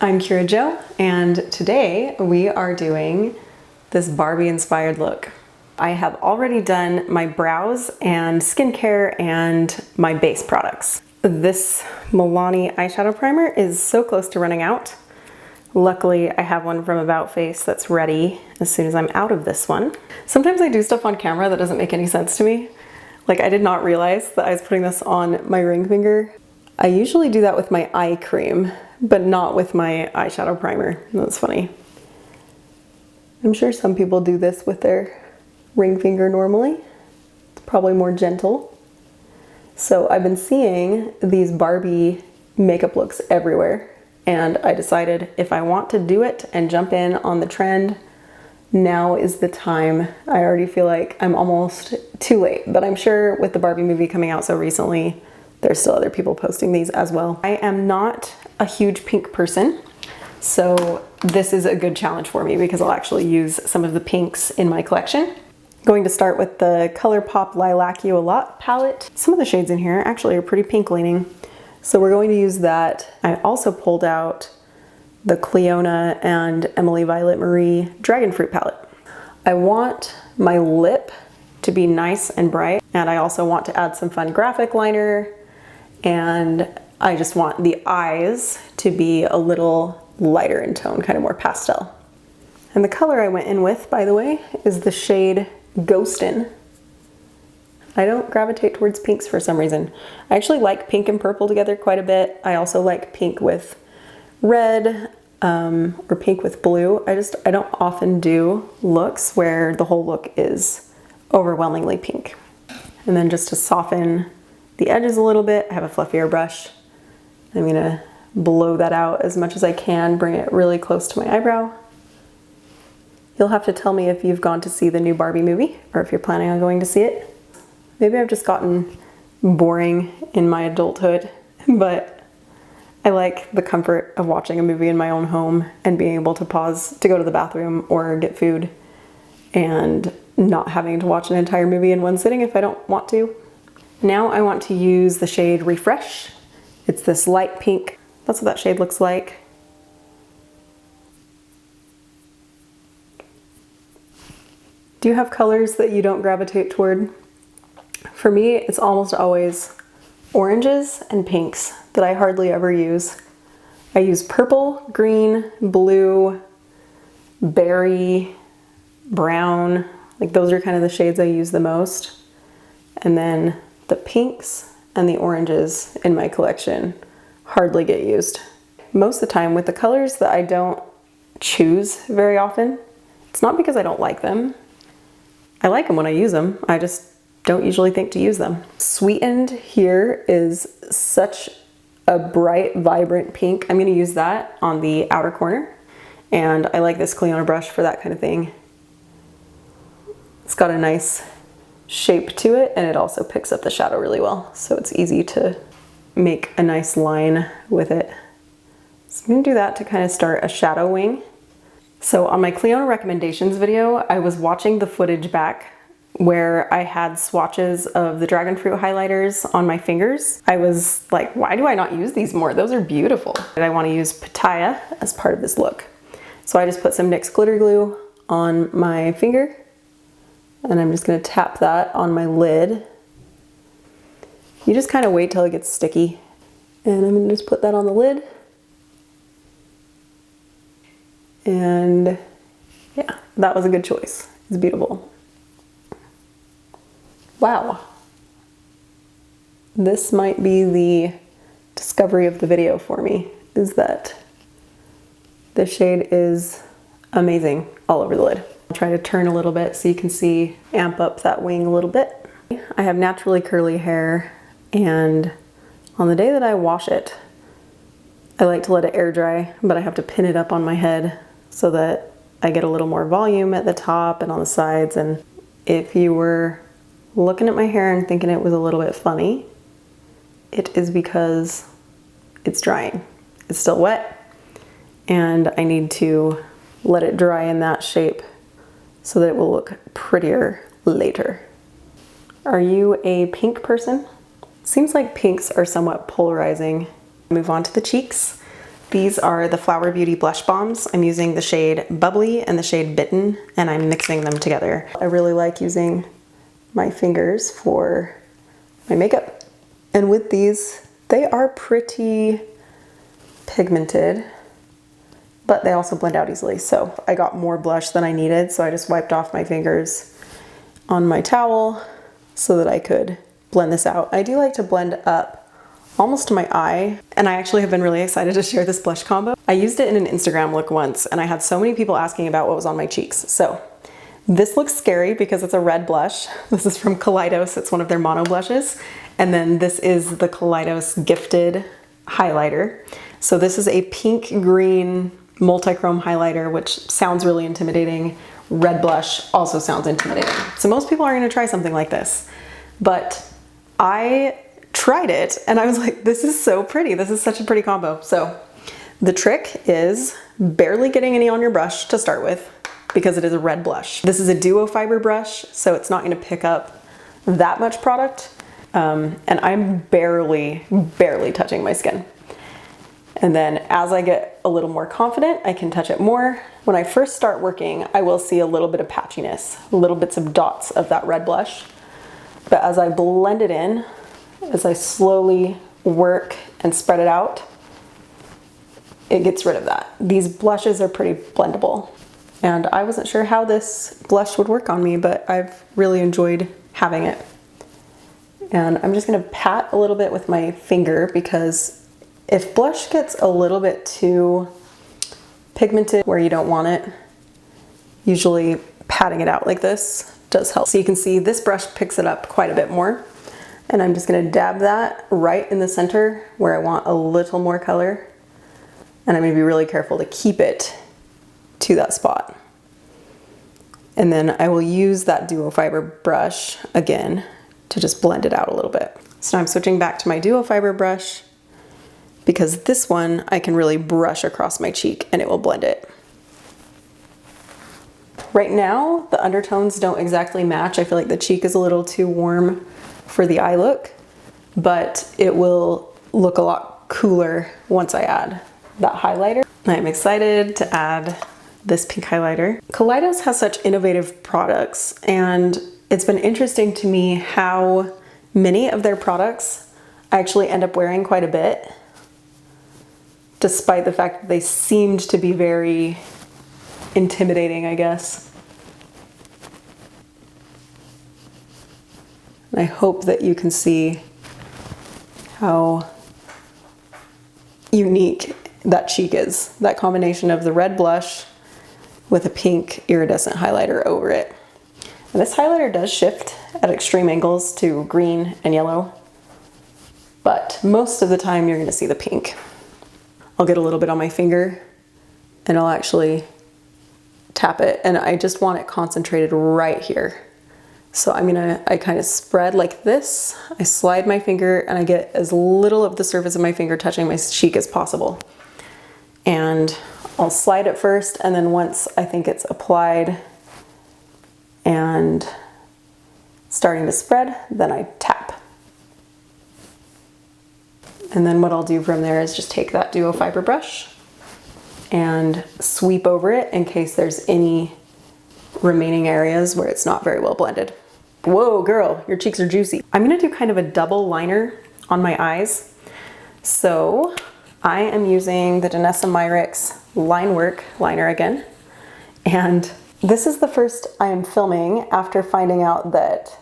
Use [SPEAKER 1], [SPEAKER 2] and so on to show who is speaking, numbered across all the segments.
[SPEAKER 1] I'm Kira Jo, and today we are doing this Barbie inspired look. I have already done my brows and skincare and my base products. This Milani eyeshadow primer is so close to running out. Luckily, I have one from About Face that's ready as soon as I'm out of this one. Sometimes I do stuff on camera that doesn't make any sense to me. Like, I did not realize that I was putting this on my ring finger. I usually do that with my eye cream, but not with my eyeshadow primer. That's funny. I'm sure some people do this with their ring finger normally. It's probably more gentle. So I've been seeing these Barbie makeup looks everywhere, and I decided if I want to do it and jump in on the trend, now is the time. I already feel like I'm almost too late, but I'm sure with the Barbie movie coming out so recently, there's still other people posting these as well. I am not a huge pink person, so this is a good challenge for me because I'll actually use some of the pinks in my collection. I'm going to start with the ColourPop Lilac You a lot palette. Some of the shades in here actually are pretty pink leaning, so we're going to use that. I also pulled out the Clionadh and Emily Violet Marie Dragon Fruit palette. I want my lip to be nice and bright, and I also want to add some fun graphic liner, and I just want the eyes to be a little lighter in tone, kind of more pastel. And the color I went in with, by the way, is the shade Ghostin. I don't gravitate towards pinks for some reason. I actually like pink and purple together quite a bit. I also like pink with red or pink with blue. I don't often do looks where the whole look is overwhelmingly pink. And then just to soften the edges a little bit, I have a fluffier brush. I'm gonna blow that out as much as I can, bring it really close to my eyebrow. You'll have to tell me if you've gone to see the new Barbie movie or if you're planning on going to see it. Maybe I've just gotten boring in my adulthood, but I like the comfort of watching a movie in my own home and being able to pause to go to the bathroom or get food and not having to watch an entire movie in one sitting if I don't want to. Now I want to use the shade Refresh. It's this light pink. That's what that shade looks like. Do you have colors that you don't gravitate toward? For me, it's almost always oranges and pinks that I hardly ever use. I use purple, green, blue, berry, brown. Like, those are kind of the shades I use the most. And then the pinks and the oranges in my collection hardly get used. Most of the time with the colors that I don't choose very often, it's not because I don't like them. I like them when I use them. I just don't usually think to use them. Sweetened here is such a bright, vibrant pink. I'm gonna use that on the outer corner. And I like this Clionadh brush for that kind of thing. It's got a nice shape to it, and it also picks up the shadow really well. So it's easy to make a nice line with it. So I'm gonna do that to kind of start a shadow wing. So on my Clionadh recommendations video, I was watching the footage back where I had swatches of the dragon fruit highlighters on my fingers. I was like, why do I not use these more? Those are beautiful. And I want to use Pitaya as part of this look. So I just put some NYX glitter glue on my finger, and I'm just going to tap that on my lid. You just kind of wait till it gets sticky, and I'm going to just put that on the lid. And yeah, that was a good choice. It's beautiful. Wow. This might be the discovery of the video for me, is that this shade is amazing all over the lid. I'll try to turn a little bit so you can see, amp up that wing a little bit. I have naturally curly hair, and on the day that I wash it, I like to let it air dry, but I have to pin it up on my head so that I get a little more volume at the top and on the sides. And if you were looking at my hair and thinking it was a little bit funny, it is because it's drying. It's still wet, and I need to let it dry in that shape so that it will look prettier later. Are you a pink person? Seems like pinks are somewhat polarizing. Move on to the cheeks. These are the Flower Beauty Blush Bombs. I'm using the shade Bubbly and the shade Bitten, and I'm mixing them together. I really like using my fingers for my makeup. And with these, they are pretty pigmented, but they also blend out easily. So I got more blush than I needed, so I just wiped off my fingers on my towel so that I could blend this out. I do like to blend up almost to my eye, and I actually have been really excited to share this blush combo. I used it in an Instagram look once, and I had so many people asking about what was on my cheeks. So this looks scary because it's a red blush. This is from Kaleidos. It's one of their mono blushes. And then this is the Kaleidos Gifted highlighter. So this is a pink green multi-chrome highlighter, which sounds really intimidating. Red blush also sounds intimidating. So most people are gonna try something like this, but I tried it and I was like, this is so pretty. This is such a pretty combo. So the trick is barely getting any on your brush to start with because it is a red blush. This is a duo fiber brush, so it's not gonna pick up that much product. And I'm barely touching my skin. And then as I get a little more confident, I can touch it more. When I first start working, I will see a little bit of patchiness, little bits of dots of that red blush. But as I blend it in, as I slowly work and spread it out, it gets rid of that. These blushes are pretty blendable. And I wasn't sure how this blush would work on me, but I've really enjoyed having it. And I'm just gonna pat a little bit with my finger because if blush gets a little bit too pigmented where you don't want it, usually patting it out like this does help. So you can see this brush picks it up quite a bit more. And I'm just gonna dab that right in the center where I want a little more color. And I'm gonna be really careful to keep it to that spot. And then I will use that duo fiber brush again to just blend it out a little bit. So now I'm switching back to my duo fiber brush because this one I can really brush across my cheek and it will blend it. Right now, the undertones don't exactly match. I feel like the cheek is a little too warm for the eye look, but it will look a lot cooler once I add that highlighter. I'm excited to add this pink highlighter. Kaleidos has such innovative products, and it's been interesting to me how many of their products I actually end up wearing quite a bit, despite the fact that they seemed to be very intimidating, I guess. And I hope that you can see how unique that cheek is. That combination of the red blush with a pink iridescent highlighter over it. And this highlighter does shift at extreme angles to green and yellow, but most of the time you're gonna see the pink. I'll get a little bit on my finger and I'll actually tap it, and I just want it concentrated right here. So I kind of spread like this. I slide my finger and I get as little of the surface of my finger touching my cheek as possible. And I'll slide it first, and then once I think it's applied and starting to spread, then I tap. And then what I'll do from there is just take that duo fiber brush and sweep over it in case there's any remaining areas where it's not very well blended. Whoa, girl, your cheeks are juicy. I'm gonna do kind of a double liner on my eyes. So I am using the Danessa Myricks Line Work liner again. And this is the first I am filming after finding out that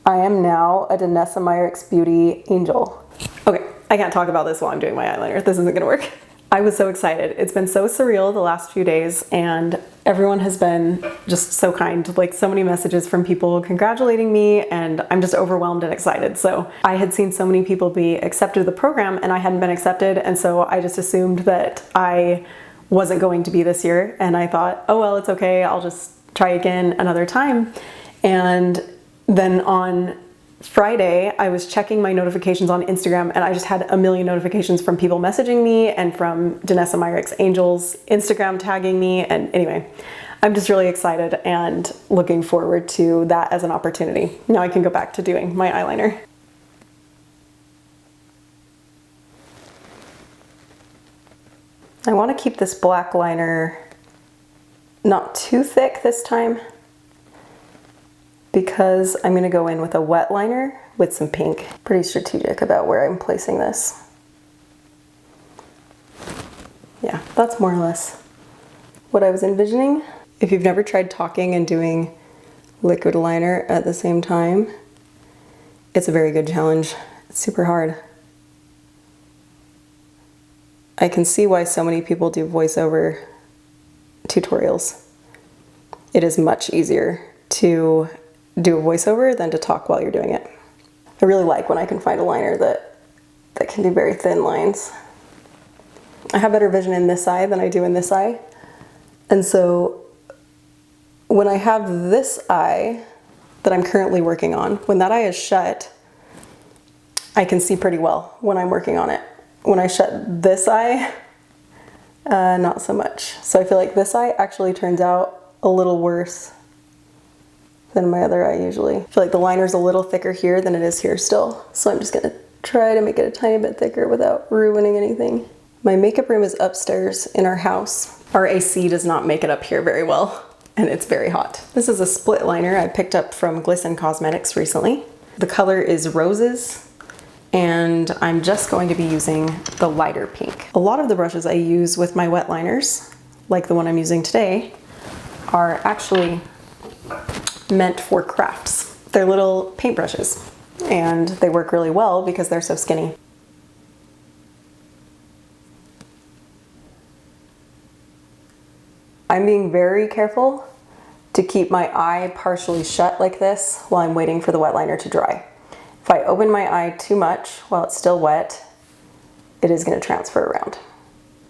[SPEAKER 1] I am now a Danessa Myricks Beauty Angel. Okay, I can't talk about this while I'm doing my eyeliner. This isn't gonna work. I was so excited. It's been so surreal the last few days, and everyone has been just so kind. Like, so many messages from people congratulating me, and I'm just overwhelmed and excited. So I had seen so many people be accepted to the program and I hadn't been accepted, and so I just assumed that I wasn't going to be this year, and I thought, oh well, it's okay, I'll just try again another time. And then on Friday, I was checking my notifications on Instagram, and I just had a million notifications from people messaging me and from Danessa Myricks Angels Instagram tagging me. And anyway, I'm just really excited and looking forward to that as an opportunity. Now I can go back to doing my eyeliner. I want to keep this black liner not too thick this time because I'm going to go in with a wet liner with some pink. Pretty strategic about where I'm placing this. Yeah, that's more or less what I was envisioning. If you've never tried talking and doing liquid liner at the same time, it's a very good challenge. It's super hard. I can see why so many people do voiceover tutorials. It is much easier to do a voiceover than to talk while you're doing it. I really like when I can find a liner that can do very thin lines. I have better vision in this eye than I do in this eye. And so when I have this eye that I'm currently working on, when that eye is shut, I can see pretty well when I'm working on it. When I shut this eye, not so much. So I feel like this eye actually turns out a little worse than my other eye usually. I feel like the liner's a little thicker here than it is here still. So I'm just gonna try to make it a tiny bit thicker without ruining anything. My makeup room is upstairs in our house. Our AC does not make it up here very well, and it's very hot. This is a split liner I picked up from Ghostin Cosmetics recently. The color is Roses, and I'm just going to be using the lighter pink. A lot of the brushes I use with my wet liners, like the one I'm using today, are actually meant for crafts. They're little paint brushes, and they work really well because they're so skinny. I'm being very careful to keep my eye partially shut like this while I'm waiting for the wet liner to dry. If I open my eye too much while it's still wet, it is going to transfer around.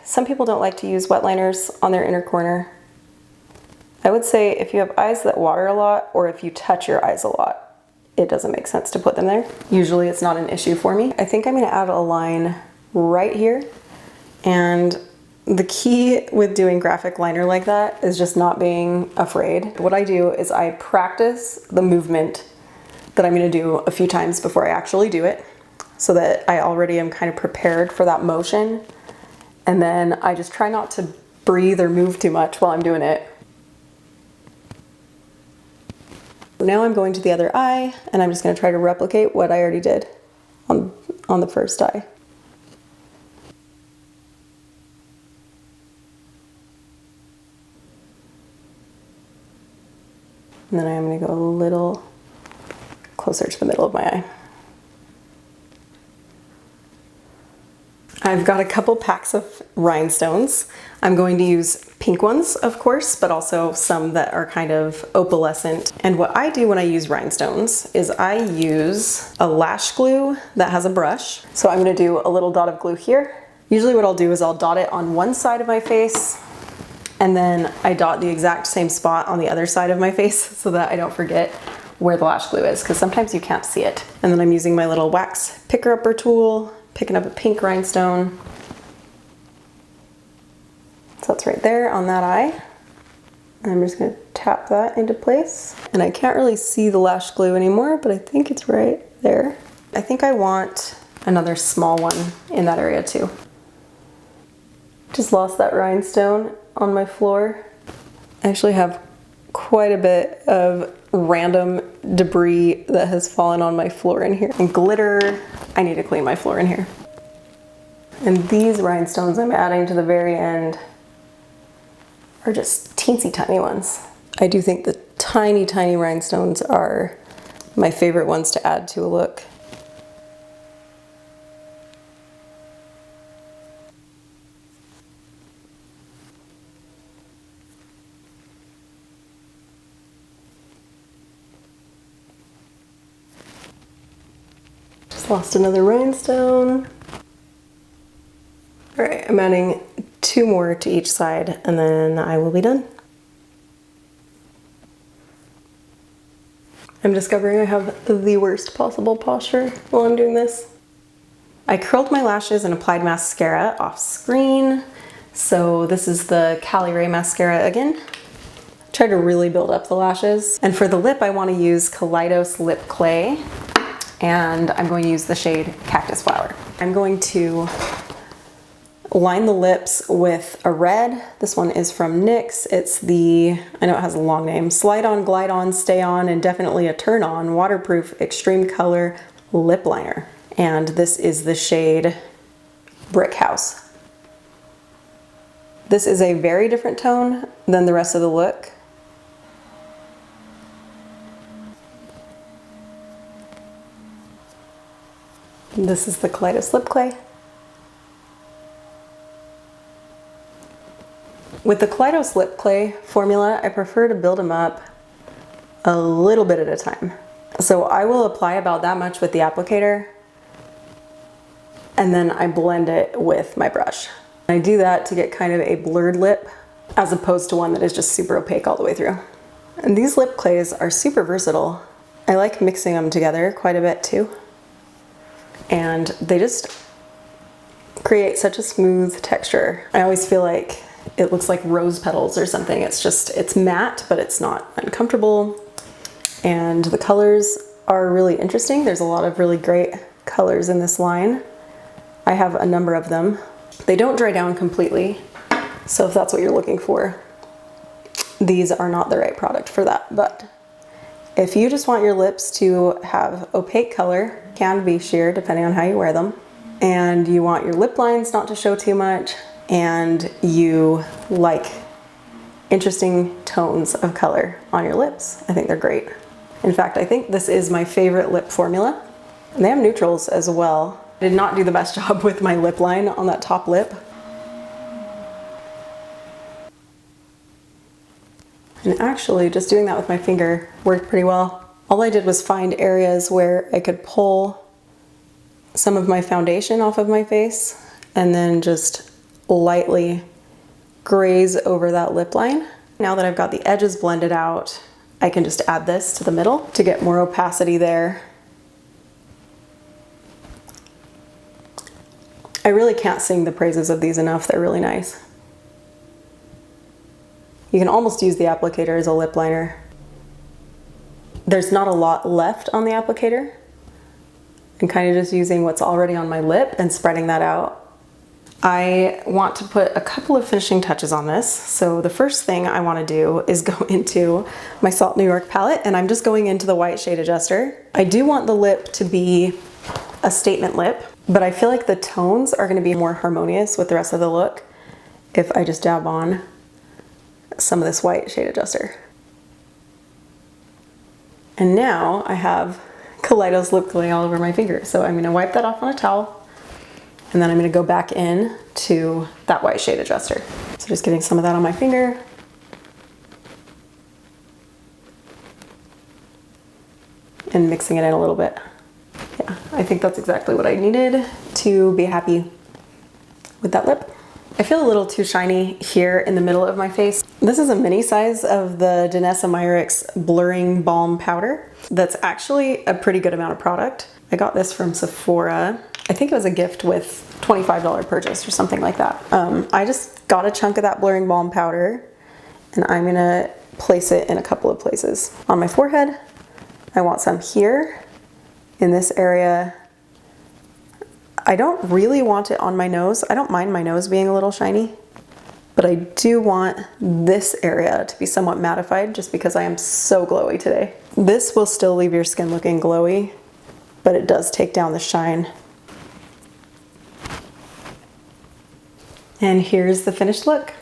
[SPEAKER 1] Some people don't like to use wet liners on their inner corner. I would say if you have eyes that water a lot, or if you touch your eyes a lot, it doesn't make sense to put them there. Usually it's not an issue for me. I think I'm going to add a line right here, and the key with doing graphic liner like that is just not being afraid. What I do is I practice the movement that I'm going to do a few times before I actually do it, so that I already am kind of prepared for that motion, and then I just try not to breathe or move too much while I'm doing it. Now I'm going to the other eye, and I'm just going to try to replicate what I already did on the first eye. And then I'm going to go a little closer to the middle of my eye. I've got a couple packs of rhinestones. I'm going to use pink ones, of course, but also some that are kind of opalescent. And what I do when I use rhinestones is I use a lash glue that has a brush. So I'm going to do a little dot of glue here. Usually what I'll do is I'll dot it on one side of my face, and then I dot the exact same spot on the other side of my face so that I don't forget where the lash glue is, because sometimes you can't see it. And then I'm using my little wax picker-upper tool, picking up a pink rhinestone. So that's right there on that eye. And I'm just going to tap that into place. And I can't really see the lash glue anymore, but I think it's right there. I think I want another small one in that area too. Just lost that rhinestone on my floor. I actually have quite a bit of random debris that has fallen on my floor in here. And glitter, I need to clean my floor in here. And these rhinestones I'm adding to the very end are just teensy tiny ones. I do think the tiny, tiny rhinestones are my favorite ones to add to a look. Lost another rhinestone. All right, I'm adding 2 more to each side, and then I will be done. I'm discovering I have the worst possible posture while I'm doing this. I curled my lashes and applied mascara off screen. So this is the Cali Ray mascara again. Try to really build up the lashes. And for the lip, I want to use Kaleidos Lip Clay. And I'm going to use the shade Cactus Flower. I'm going to line the lips with a red. This one is from NYX. It's the, I know it has a long name, Slide On, Glide On, Stay On, and Definitely a Turn On Waterproof Extreme Color Lip Liner. And this is the shade Brick House. This is a very different tone than the rest of the look. This is the Kaleidos Lip Clay. With the Kaleidos Lip Clay formula, I prefer to build them up a little bit at a time. So I will apply about that much with the applicator, and then I blend it with my brush. I do that to get kind of a blurred lip, as opposed to one that is just super opaque all the way through. And these lip clays are super versatile. I like mixing them together quite a bit too. And they just create such a smooth texture. I always feel like it looks like rose petals or something. It's matte, but it's not uncomfortable. And the colors are really interesting. There's a lot of really great colors in this line. I have a number of them. They don't dry down completely, so if that's what you're looking for, these are not the right product for that. But if you just want your lips to have opaque color, can be sheer depending on how you wear them, and you want your lip lines not to show too much, and you like interesting tones of color on your lips, I think they're great. In fact, I think this is my favorite lip formula. And they have neutrals as well. I did not do the best job with my lip line on that top lip. And actually, just doing that with my finger worked pretty well. All I did was find areas where I could pull some of my foundation off of my face and then just lightly graze over that lip line. Now that I've got the edges blended out, I can just add this to the middle to get more opacity there. I really can't sing the praises of these enough. They're really nice. You can almost use the applicator as a lip liner. There's not a lot left on the applicator. I'm kind of just using what's already on my lip and spreading that out. I want to put a couple of finishing touches on this. So the first thing I want to do is go into my Salt New York palette, and I'm just going into the white shade adjuster. I do want the lip to be a statement lip, but I feel like the tones are going to be more harmonious with the rest of the look if I just dab on some of this white shade adjuster. And now I have Kaleidos lip clay all over my finger. So I'm going to wipe that off on a towel, and then I'm going to go back in to that white shade adjuster. So just getting some of that on my finger. And mixing it in a little bit. Yeah, I think that's exactly what I needed to be happy with that lip. I feel a little too shiny here in the middle of my face. This is a mini size of the Danessa Myricks Blurring Balm Powder. That's actually a pretty good amount of product. I got this from Sephora. I think it was a gift with $25 purchase or something like that. I just got a chunk of that Blurring Balm Powder, and I'm gonna place it in a couple of places. On my forehead, I want some here, in this area. I don't really want it on my nose. I don't mind my nose being a little shiny, but I do want this area to be somewhat mattified just because I am so glowy today. This will still leave your skin looking glowy, but it does take down the shine. And here's the finished look.